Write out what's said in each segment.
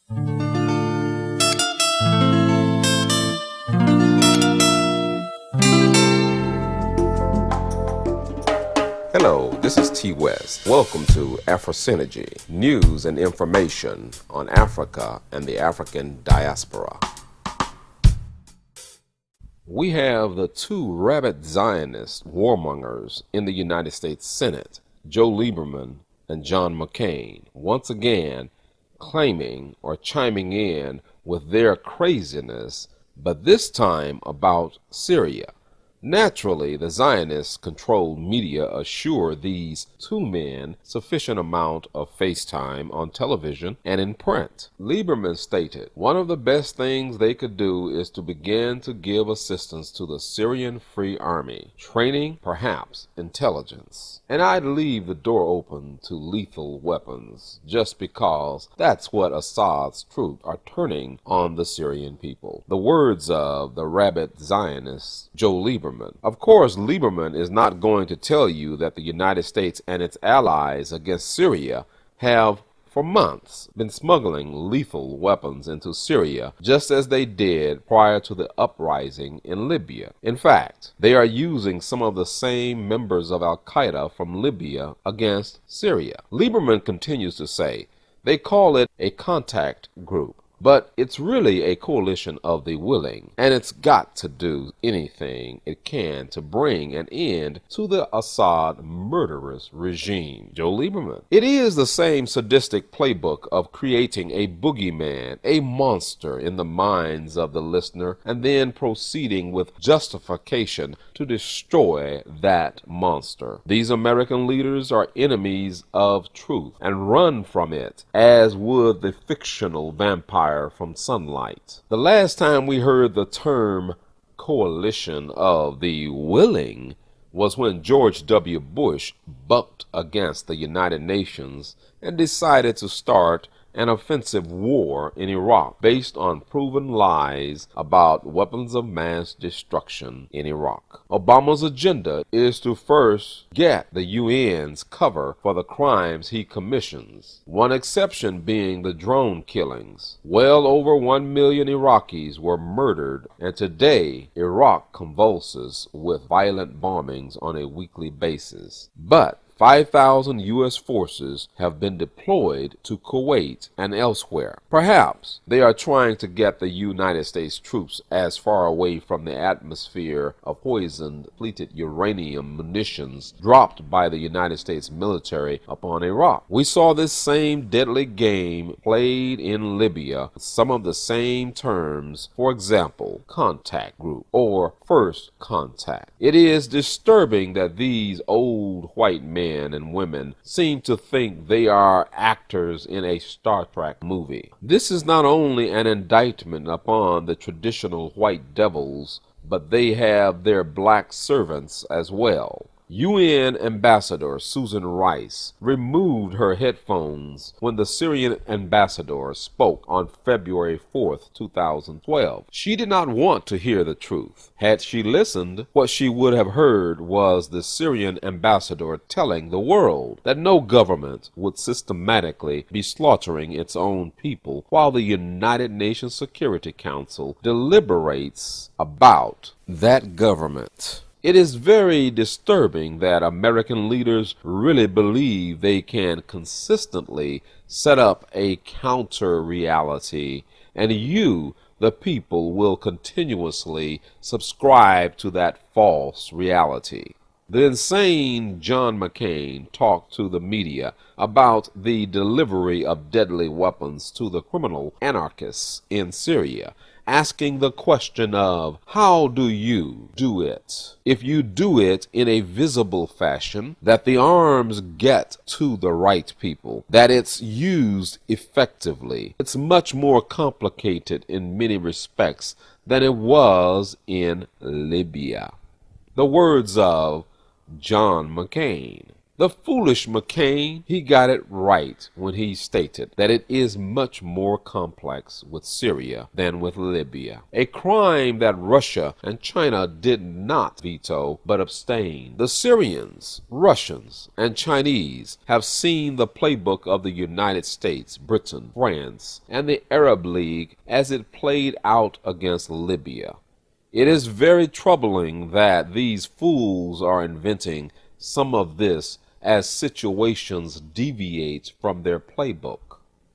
Hello, this is T. West. Welcome to AfroSynergy, news and information on Africa and the African diaspora. We have the two rabid Zionist warmongers in the United States Senate, Joe Lieberman and John McCain, once again claiming or chiming in with their craziness, but this time about Syria. Naturally, the Zionist-controlled media assure these two men sufficient amount of face time on television and in print. Lieberman stated, "One of the best things they could do is to begin to give assistance to the Syrian Free Army, training, perhaps intelligence. And I'd leave the door open to lethal weapons, just because that's what Assad's troops are turning on the Syrian people." The words of the rabid Zionist Joe Lieberman. Of course, Lieberman is not going to tell you that the United States and its allies against Syria have for months been smuggling lethal weapons into Syria, just as they did prior to the uprising in Libya. In fact, they are using some of the same members of Al-Qaeda from Libya against Syria. Lieberman continues to say, they call it a contact group, but it's really a coalition of the willing, and it's got to do anything it can to bring an end to the Assad murderous regime. Joe Lieberman. It is the same sadistic playbook of creating a boogeyman, a monster in the minds of the listener, and then proceeding with justification to destroy that monster. These American leaders are enemies of truth and run from it, as would the fictional vampire from sunlight. The last time we heard the term coalition of the willing was when George W. Bush bucked against the United Nations and decided to start an offensive war in Iraq based on proven lies about weapons of mass destruction in Iraq. Obama's agenda is to first get the UN's cover for the crimes he commissions, one exception being the drone killings. Well over 1 million Iraqis were murdered, and today Iraq convulses with violent bombings on a weekly basis. But 5,000 U.S. forces have been deployed to Kuwait and elsewhere. Perhaps they are trying to get the United States troops as far away from the atmosphere of poisoned, depleted uranium munitions dropped by the United States military upon Iraq. We saw this same deadly game played in Libya with some of the same terms, for example, contact group or first contact. It is disturbing that these old white men and women seem to think they are actors in a Star Trek movie. This is not only an indictment upon the traditional white devils, but they have their black servants as well. UN Ambassador Susan Rice removed her headphones when the Syrian ambassador spoke on February 4th, 2012. She did not want to hear the truth. Had she listened, what she would have heard was the Syrian ambassador telling the world that no government would systematically be slaughtering its own people while the United Nations Security Council deliberates about that government. It is very disturbing that American leaders really believe they can consistently set up a counter-reality, and you, the people, will continuously subscribe to that false reality. The insane John McCain talked to the media about the delivery of deadly weapons to the criminal anarchists in Syria, asking the question of, how do you do it? If you do it in a visible fashion, that the arms get to the right people, that it's used effectively. It's much more complicated in many respects than it was in Libya. The words of John McCain. The foolish McCain, he got it right when he stated that it is much more complex with Syria than with Libya, a crime that Russia and China did not veto but abstained. The Syrians, Russians, and Chinese have seen the playbook of the United States, Britain, France, and the Arab League as it played out against Libya. It is very troubling that these fools are inventing some of this as situations deviate from their playbook.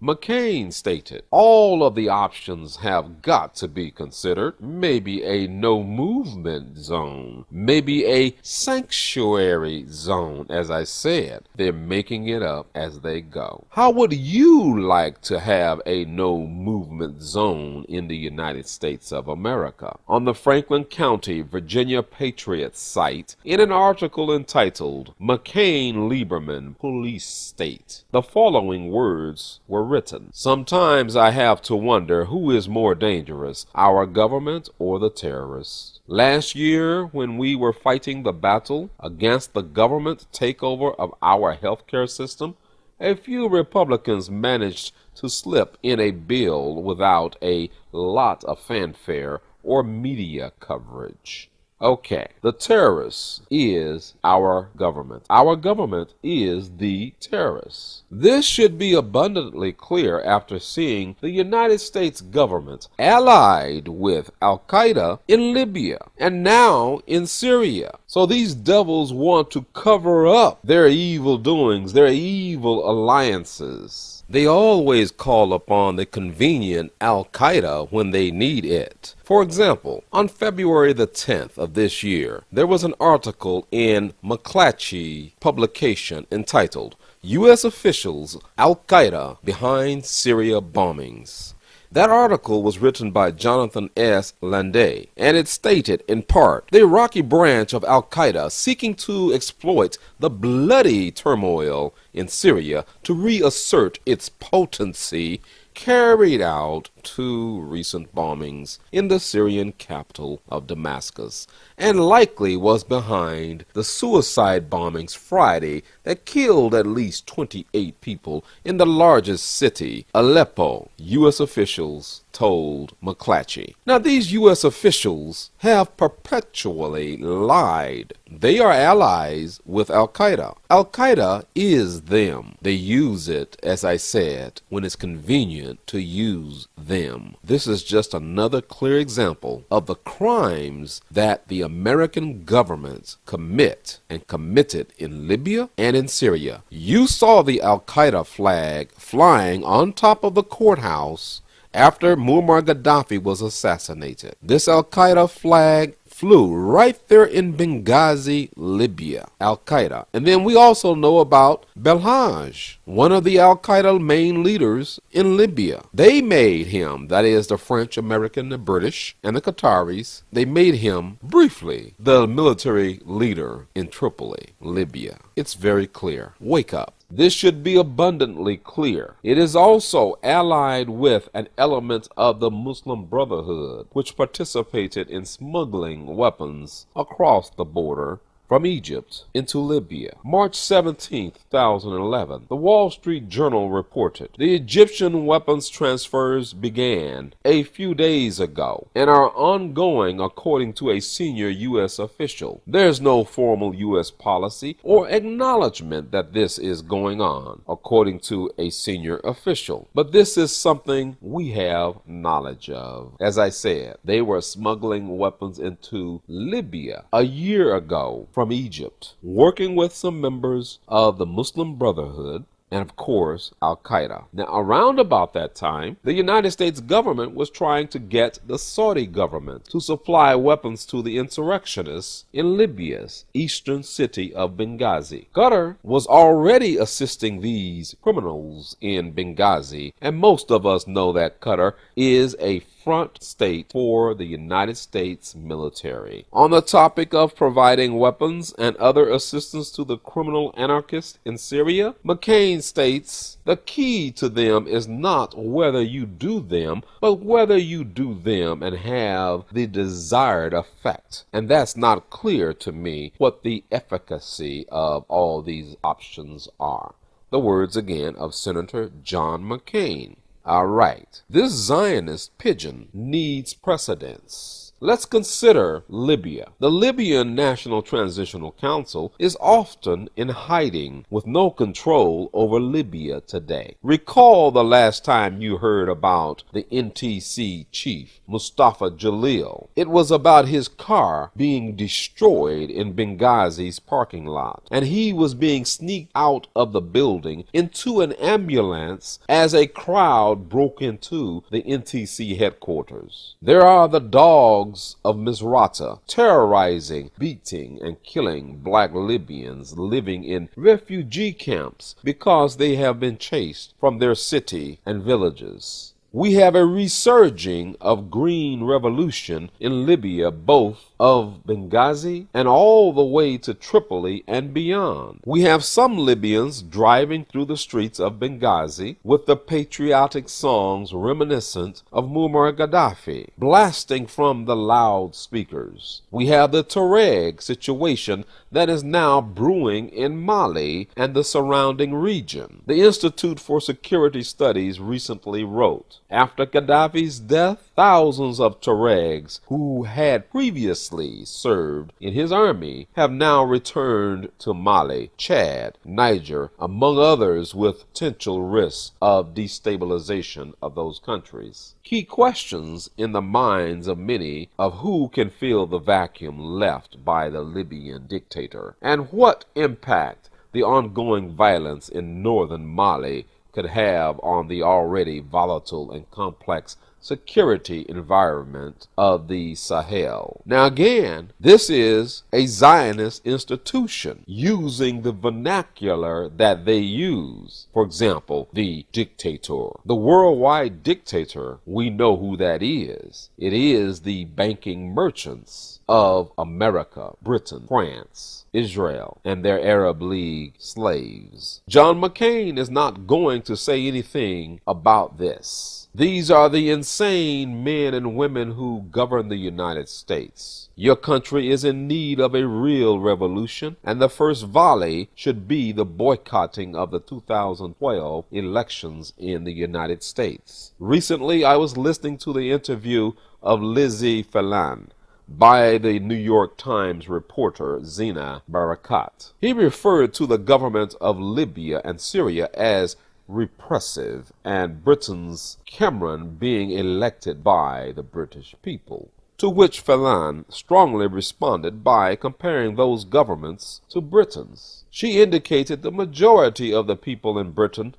McCain stated, all of the options have got to be considered. Maybe a no-movement zone, maybe a sanctuary zone, as I said. They're making it up as they go. How would you like to have a no-movement zone in the United States of America? On the Franklin County, Virginia Patriots site, in an article entitled, McCain-Lieberman Police State, the following words were written. Sometimes I have to wonder who is more dangerous, our government or the terrorists. Last year, when we were fighting the battle against the government takeover of our healthcare system, a few Republicans managed to slip in a bill without a lot of fanfare or media coverage. Okay, the terrorist is our government. Our government is the terrorists. This should be abundantly clear after seeing the United States government allied with Al-Qaeda in Libya and now in Syria. So these devils want to cover up their evil doings, their evil alliances. They always call upon the convenient Al-Qaeda when they need it. For example, on February the 10th of this year, there was an article in McClatchy publication entitled, U.S. Officials Al-Qaeda Behind Syria Bombings. That article was written by Jonathan S. Landay, and it stated, in part, the Iraqi branch of Al-Qaeda seeking to exploit the bloody turmoil in Syria to reassert its potency carried out 2 recent bombings in the Syrian capital of Damascus, and likely was behind the suicide bombings Friday that killed at least 28 people in the largest city, Aleppo, U.S. officials told McClatchy. Now, these U.S. officials have perpetually lied. They are allies with Al-Qaeda. Al-Qaeda is them. They use it, as I said, when it's convenient to use them. This is just another clear example of the crimes that the American government commit and committed in Libya and in Syria. You saw the Al-Qaeda flag flying on top of the courthouse after Muammar Gaddafi was assassinated. This Al-Qaeda flag flew right there in Benghazi, Libya. Al-Qaeda. And then we also know about Belhaj, one of the Al-Qaeda main leaders in Libya. They made him, that is the French, American, the British, and the Qataris, they made him briefly the military leader in Tripoli, Libya. It's very clear. Wake up. This should be abundantly clear. It is also allied with an element of the Muslim Brotherhood, which participated in smuggling weapons across the border from Egypt into Libya. March 17, 2011, the Wall Street Journal reported the Egyptian weapons transfers began a few days ago and are ongoing according to a senior U.S. official. There's no formal U.S. policy or acknowledgement that this is going on, according to a senior official. But this is something we have knowledge of. As I said, they were smuggling weapons into Libya a year ago from Egypt, working with some members of the Muslim Brotherhood and, of course, Al-Qaeda. Now, around about that time, the United States government was trying to get the Saudi government to supply weapons to the insurrectionists in Libya's eastern city of Benghazi. Qatar was already assisting these criminals in Benghazi, and most of us know that Qatar is a front state for the United States military. On the topic of providing weapons and other assistance to the criminal anarchists in Syria, McCain states, "The key to them is not whether you do them, but whether you do them and have the desired effect. And that's not clear to me what the efficacy of all these options are." The words again of Senator John McCain. All right, this Zionist pigeon needs precedence. Let's consider Libya. The Libyan National Transitional Council is often in hiding with no control over Libya today. Recall the last time you heard about the NTC chief, Mustafa Jalil. It was about his car being destroyed in Benghazi's parking lot, and he was being sneaked out of the building into an ambulance as a crowd broke into the NTC headquarters. There are the dogs of Misrata terrorizing, beating, and killing black Libyans living in refugee camps because they have been chased from their city and villages. We have a resurging of green revolution in Libya, both of Benghazi and all the way to Tripoli and beyond. We have some Libyans driving through the streets of Benghazi with the patriotic songs reminiscent of Muammar Gaddafi, blasting from the loudspeakers. We have the Tuareg situation that is now brewing in Mali and the surrounding region. The Institute for Security Studies recently wrote, after Gaddafi's death, thousands of Tuaregs who had previously served in his army have now returned to Mali, Chad, Niger, among others, with potential risks of destabilization of those countries. Key questions in the minds of many of who can fill the vacuum left by the Libyan dictator, and what impact the ongoing violence in northern Mali could have on the already volatile and complex security environment of the Sahel. Now again, this is a Zionist institution using the vernacular that they use. For example, the dictator. The worldwide dictator, we know who that is. It is the banking merchants of America, Britain, France, Israel, and their Arab League slaves. John McCain is not going to say anything about this. These are the insane men and women who govern the United States. Your country is in need of a real revolution, and the first volley should be the boycotting of the 2012 elections in the United States. Recently, I was listening to the interview of Lizzie Phelan by the New York Times reporter Zina Barakat. He referred to the government of Libya and Syria as repressive, and Britain's Cameron being elected by the British people. To which Phelan strongly responded by comparing those governments to Britain's. She indicated the majority of the people in Britain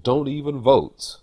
don't even vote.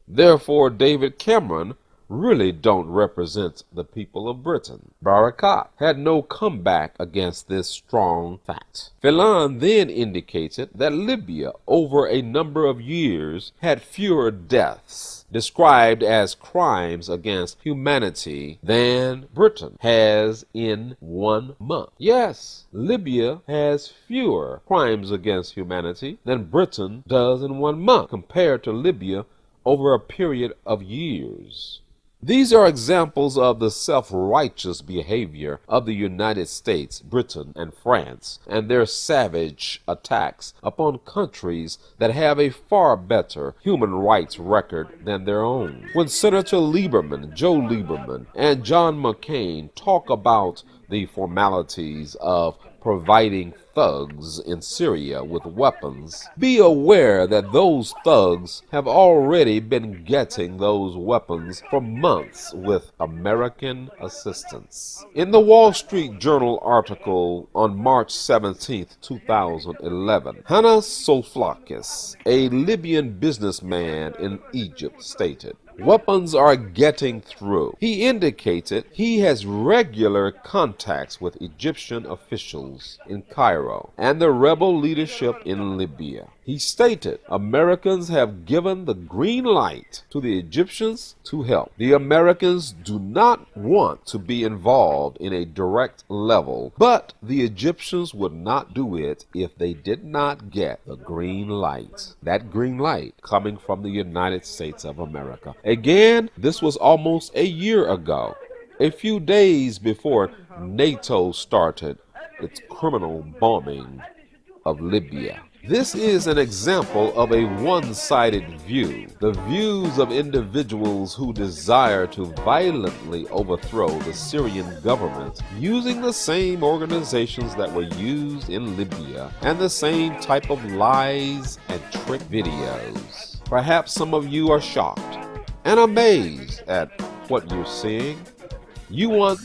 Therefore, David Cameron really don't represent the people of Britain. Barakat had no comeback against this strong fact. Phelan then indicated that Libya, over a number of years, had fewer deaths described as crimes against humanity than Britain has in 1 month. Yes, Libya has fewer crimes against humanity than Britain does in 1 month compared to Libya over a period of years. These are examples of the self-righteous behavior of the United States, Britain, and France, and their savage attacks upon countries that have a far better human rights record than their own. When Senator Lieberman, Joe Lieberman, and John McCain talk about the formalities of providing thugs in Syria with weapons, be aware that those thugs have already been getting those weapons for months with American assistance. In the Wall Street Journal article on March 17, 2011, Hannah Souflakis, a Libyan businessman in Egypt, stated, "Weapons are getting through." He indicated he has regular contacts with Egyptian officials in Cairo Cairo and the rebel leadership in Libya. He stated, Americans have given the green light to the Egyptians to help. The Americans do not want to be involved in a direct level, but the Egyptians would not do it if they did not get the green light. That green light coming from the United States of America. Again, this was almost a year ago, a few days before NATO started its criminal bombing of Libya. This is an example of a one-sided view, the views of individuals who desire to violently overthrow the Syrian government using the same organizations that were used in Libya and the same type of lies and trick videos. Perhaps some of you are shocked and amazed at what you're seeing. You want